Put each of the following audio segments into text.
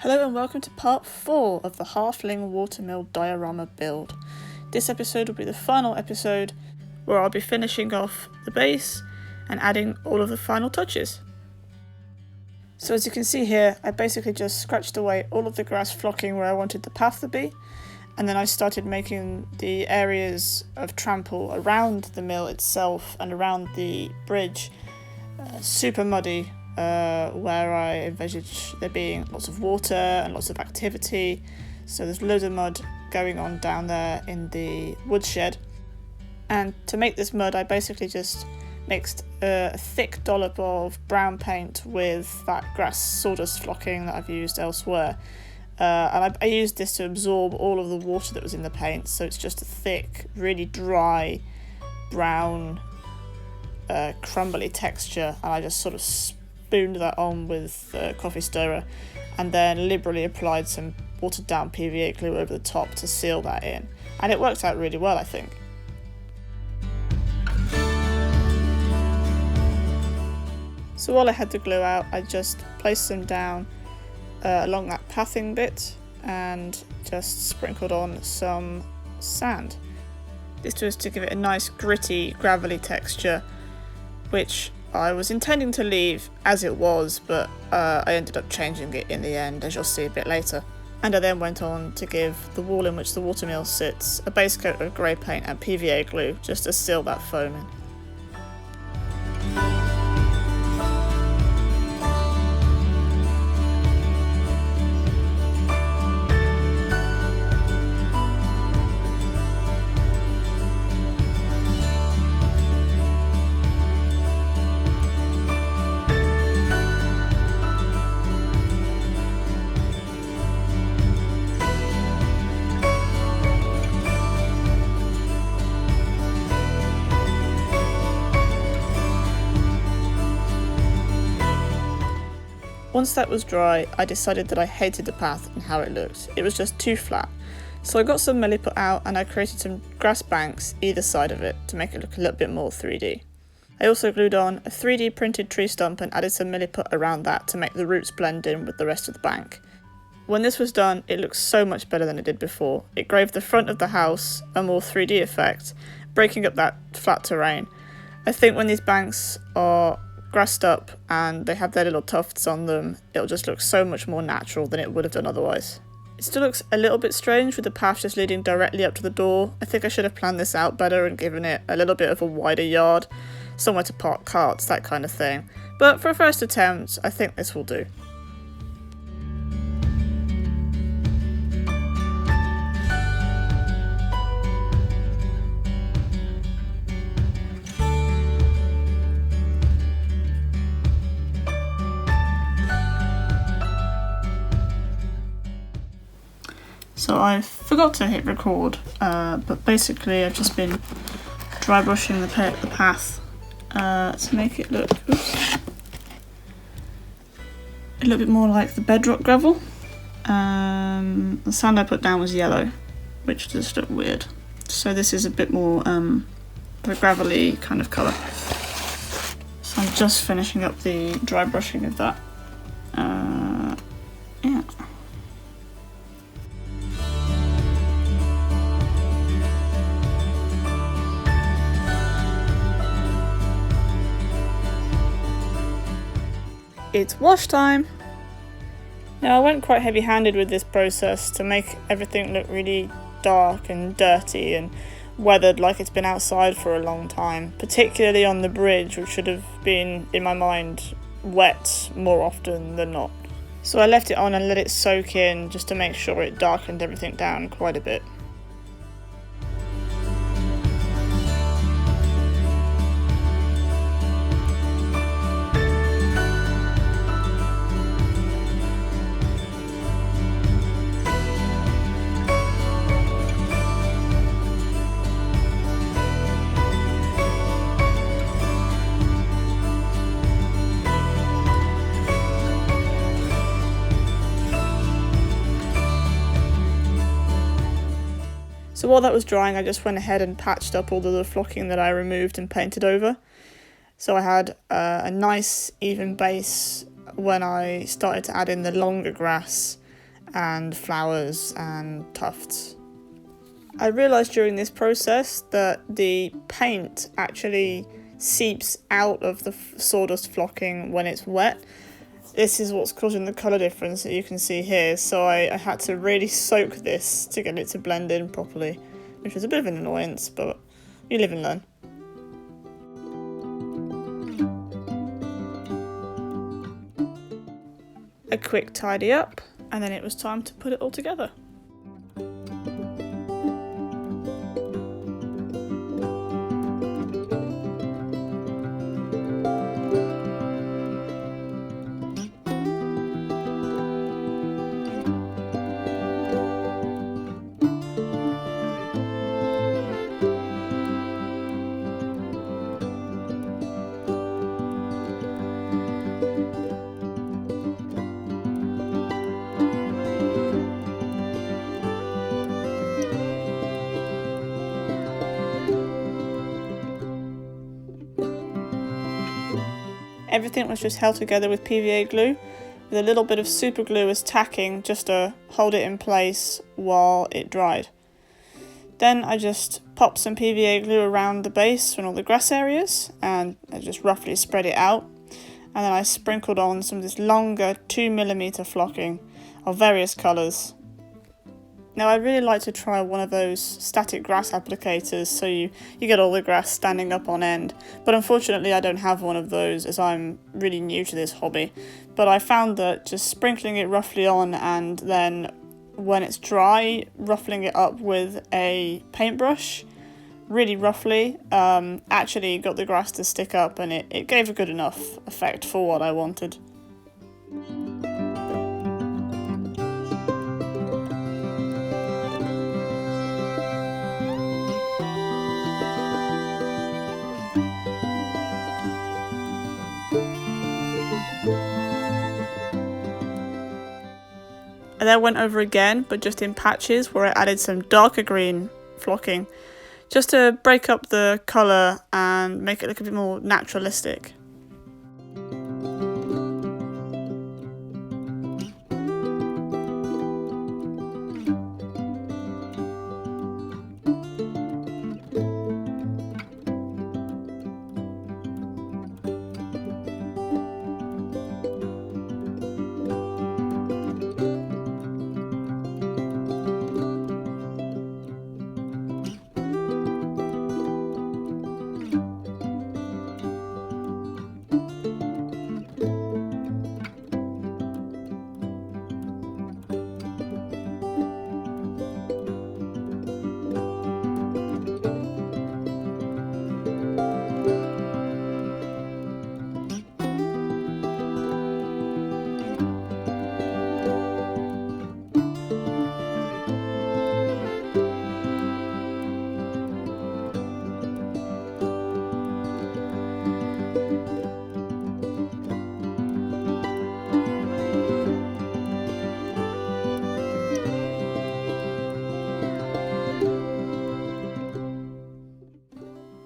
Hello and welcome to part 4 of the Halfling watermill diorama build. This episode will be the final episode where I'll be finishing off the base and adding all of the final touches. So as you can see here, I basically just scratched away all of the grass flocking where I wanted the path to be, and then I started making the areas of trample around the mill itself and around the bridge super muddy, where I envisage there being lots of water and lots of activity. So there's loads of mud going on down there in the woodshed. And to make this mud, I basically just mixed a thick dollop of brown paint with that grass sawdust flocking that I've used elsewhere. And I used this to absorb all of the water that was in the paint, so it's just a thick, really dry, brown, crumbly texture, and I just sort of spooned that on with a coffee stirrer and then liberally applied some watered down PVA glue over the top to seal that in, and it worked out really well, I think. So while I had the glue out, I just placed them down along that pathing bit and just sprinkled on some sand. This was to give it a nice gritty, gravelly texture, which I was intending to leave as it was, but I ended up changing it in the end, as you'll see a bit later. And I then went on to give the wall in which the watermill sits a base coat of grey paint and PVA glue just to seal that foam in. Once that was dry, I decided that I hated the path and how it looked. It was just too flat. So I got some milliput out and I created some grass banks either side of it to make it look a little bit more 3D. I also glued on a 3D printed tree stump and added some milliput around that to make the roots blend in with the rest of the bank. When this was done, it looked so much better than it did before. It gave the front of the house a more 3D effect, breaking up that flat terrain. I think when these banks are grassed up and they have their little tufts on them, it'll just look so much more natural than it would have done otherwise. It still looks a little bit strange with the path just leading directly up to the door. I think I should have planned this out better and given it a little bit of a wider yard, somewhere to park carts, that kind of thing. But for a first attempt, I think this will do. So I forgot to hit record, but basically I've just been dry brushing the path to make it look a little bit more like the bedrock gravel. The sand I put down was yellow, which just looked weird. So this is a bit more of a gravelly kind of colour. So I'm just finishing up the dry brushing of that. Yeah. It's wash time! Now I went quite heavy-handed with this process to make everything look really dark and dirty and weathered like it's been outside for a long time, particularly on the bridge, which should have been, in my mind, wet more often than not. So I left it on and let it soak in just to make sure it darkened everything down quite a bit. So while that was drying, I just went ahead and patched up all of the flocking that I removed and painted over. So I had a nice even base when I started to add in the longer grass and flowers and tufts. I realised during this process that the paint actually seeps out of the sawdust flocking when it's wet. This is what's causing the colour difference that you can see here, so I had to really soak this to get it to blend in properly, which was a bit of an annoyance, but you live and learn. A quick tidy up, and then it was time to put it all together. Everything was just held together with PVA glue, with a little bit of super glue as tacking just to hold it in place while it dried. Then I just popped some PVA glue around the base and all the grass areas, and I just roughly spread it out. And then I sprinkled on some of this longer 2mm flocking of various colours. Now I'd really like to try one of those static grass applicators so you get all the grass standing up on end, but unfortunately I don't have one of those as I'm really new to this hobby. But I found that just sprinkling it roughly on and then when it's dry, ruffling it up with a paintbrush really roughly actually got the grass to stick up, and it gave a good enough effect for what I wanted. I then went over again, but just in patches where I added some darker green flocking, just to break up the colour and make it look a bit more naturalistic.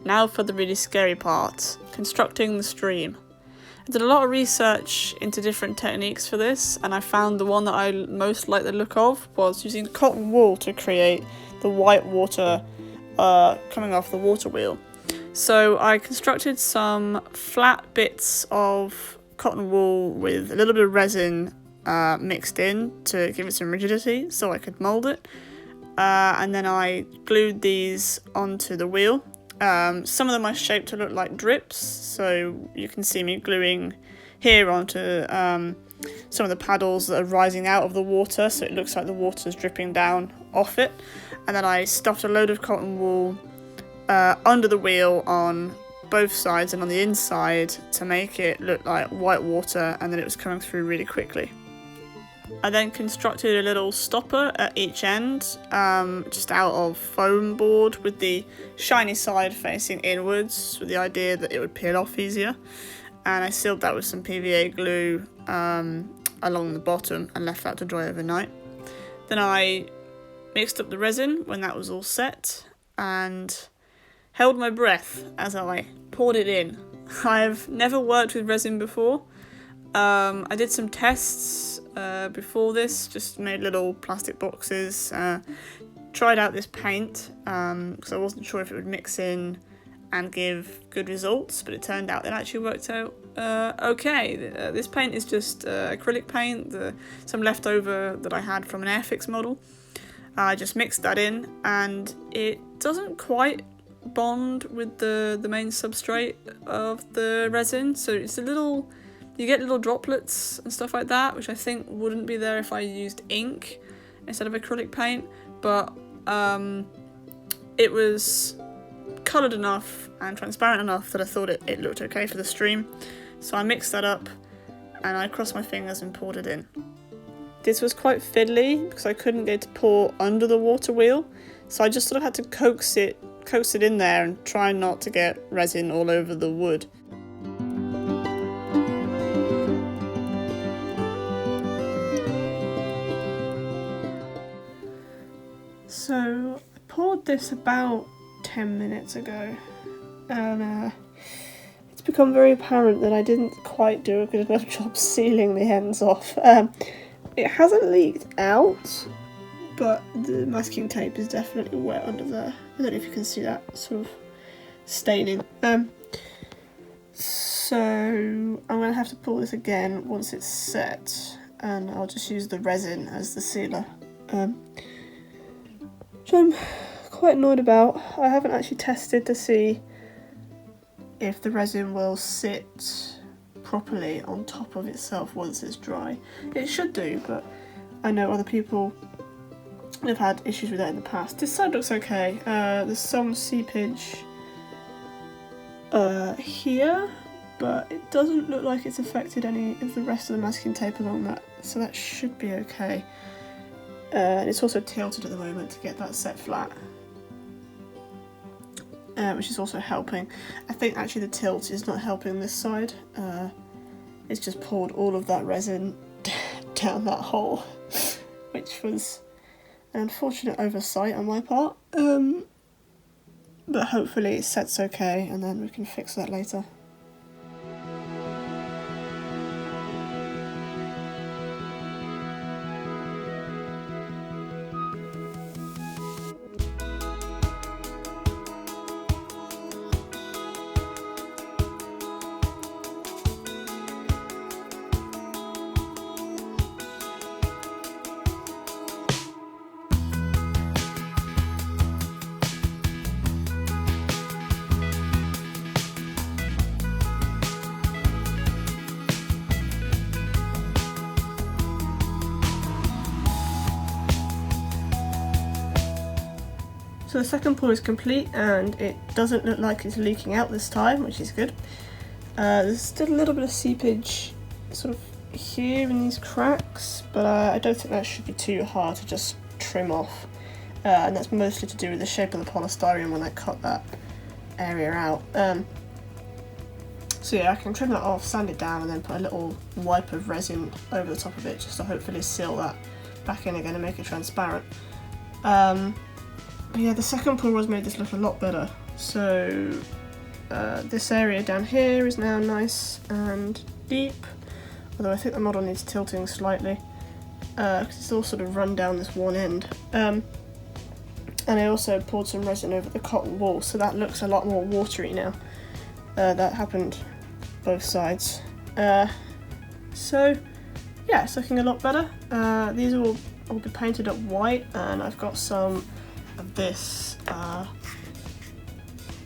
Now for the really scary part, constructing the stream. I did a lot of research into different techniques for this, and I found the one that I most liked the look of was using cotton wool to create the white water coming off the water wheel. So I constructed some flat bits of cotton wool with a little bit of resin mixed in to give it some rigidity so I could mould it. And then I glued these onto the wheel. Some of them I shaped to look like drips, so you can see me gluing here onto some of the paddles that are rising out of the water, so it looks like the water's dripping down off it. And then I stuffed a load of cotton wool under the wheel on both sides and on the inside to make it look like white water, and then it was coming through really quickly. I then constructed a little stopper at each end, just out of foam board with the shiny side facing inwards with the idea that it would peel off easier. And I sealed that with some PVA glue along the bottom and left that to dry overnight. Then I mixed up the resin when that was all set and held my breath as I poured it in. I've never worked with resin before. I did some tests before this, just made little plastic boxes. Tried out this paint because I wasn't sure if it would mix in and give good results, but it turned out it actually worked out okay. This paint is just acrylic paint, some leftover that I had from an Airfix model. I just mixed that in, and it doesn't quite bond with the main substrate of the resin, so it's you get little droplets and stuff like that, which I think wouldn't be there if I used ink instead of acrylic paint, but it was coloured enough and transparent enough that I thought it looked okay for the stream. So I mixed that up and I crossed my fingers and poured it in. This was quite fiddly because I couldn't get to pour under the water wheel, so I just sort of had to coax it in there and try not to get resin all over the wood. So I poured this about 10 minutes ago, and it's become very apparent that I didn't quite do a good enough job sealing the ends off. It hasn't leaked out, but the masking tape is definitely wet under there. I don't know if you can see that sort of staining. So I'm going to have to pull this again once it's set, and I'll just use the resin as the sealer. Which I'm quite annoyed about. I haven't actually tested to see if the resin will sit properly on top of itself once it's dry. It should do, but I know other people have had issues with that in the past. This side looks okay. There's some seepage here, but it doesn't look like it's affected any of the rest of the masking tape along that, so that should be okay. And it's also tilted at the moment to get that set flat, which is also helping. I think actually the tilt is not helping this side. It's just poured all of that resin down that hole, which was an unfortunate oversight on my part. But hopefully it sets okay and then we can fix that later. So the second pour is complete and it doesn't look like it's leaking out this time, which is good. There's still a little bit of seepage sort of here in these cracks, but I don't think that should be too hard to just trim off. And that's mostly to do with the shape of the polystyrene when I cut that area out. So yeah, I can trim that off, sand it down, and then put a little wipe of resin over the top of it just to hopefully seal that back in again and make it transparent. But yeah, the second pour has made this look a lot better. So this area down here is now nice and deep, although I think the model needs tilting slightly because it's all sort of run down this one end. And I also poured some resin over the cotton wool, so that looks a lot more watery now. That happened both sides. So yeah, it's looking a lot better. These will all be painted up white, and I've got some of this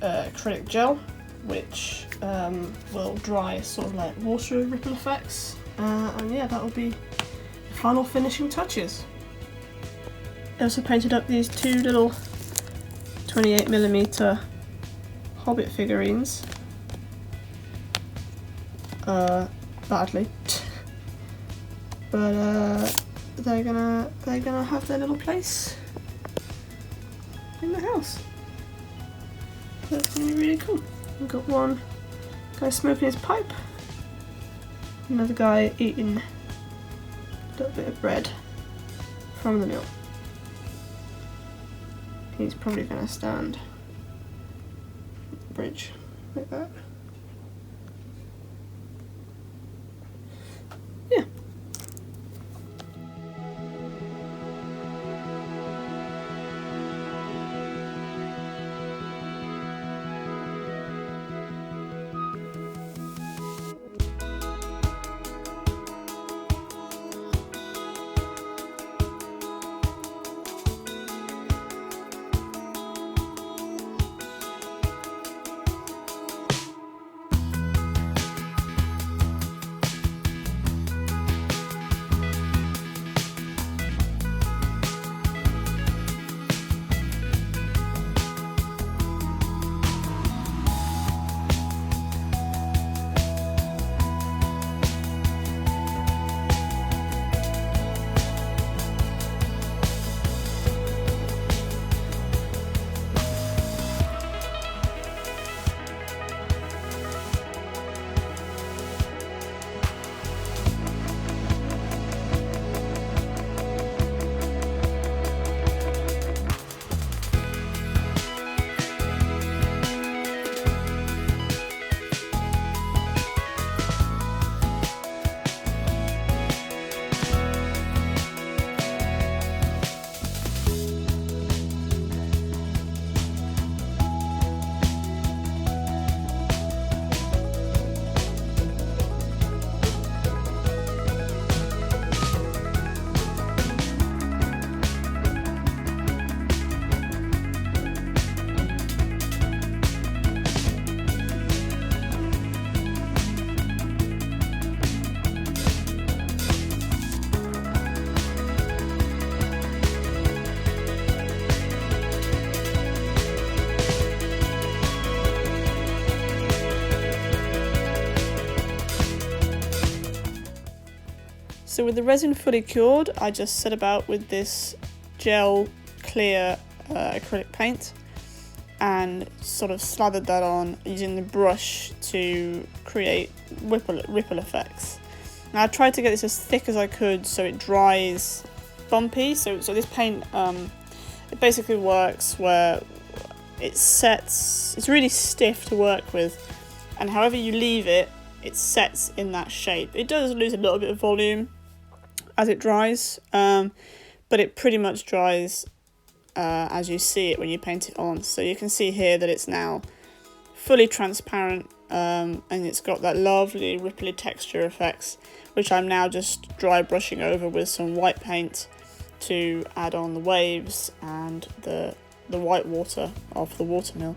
acrylic gel, which will dry sort of like water ripple effects, and yeah, that will be the final finishing touches. I also painted up these two little 28mm Hobbit figurines badly, but they're gonna have their little place in the house. That's gonna be really cool. We've got one guy smoking his pipe, another guy eating a little bit of bread from the meal. He's probably gonna stand at the bridge like that. Yeah. So with the resin fully cured, I just set about with this gel clear acrylic paint and sort of slathered that on using the brush to create ripple effects. Now I tried to get this as thick as I could so it dries bumpy. So this paint, it basically works where it's really stiff to work with, and however you leave it, it sets in that shape. It does lose a little bit of volume as it dries, but it pretty much dries as you see it when you paint it on. So you can see here that it's now fully transparent, and it's got that lovely ripply texture effects, which I'm now just dry brushing over with some white paint to add on the waves and the white water of the watermill.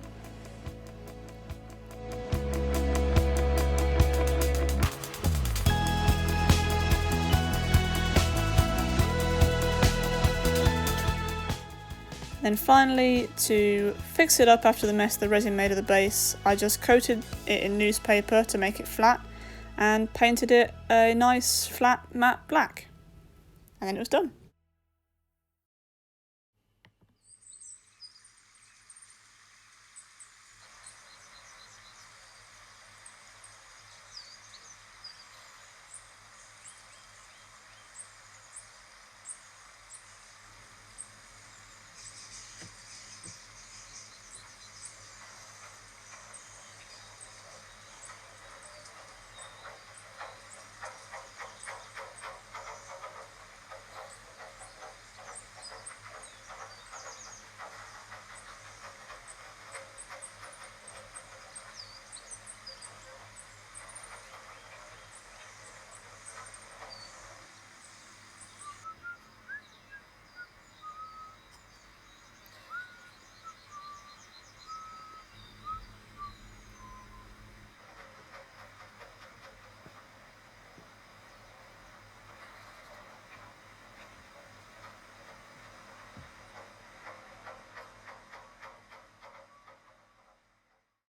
Then finally, to fix it up after the mess the resin made of the base, I just coated it in newspaper to make it flat and painted it a nice flat matte black, and then it was done.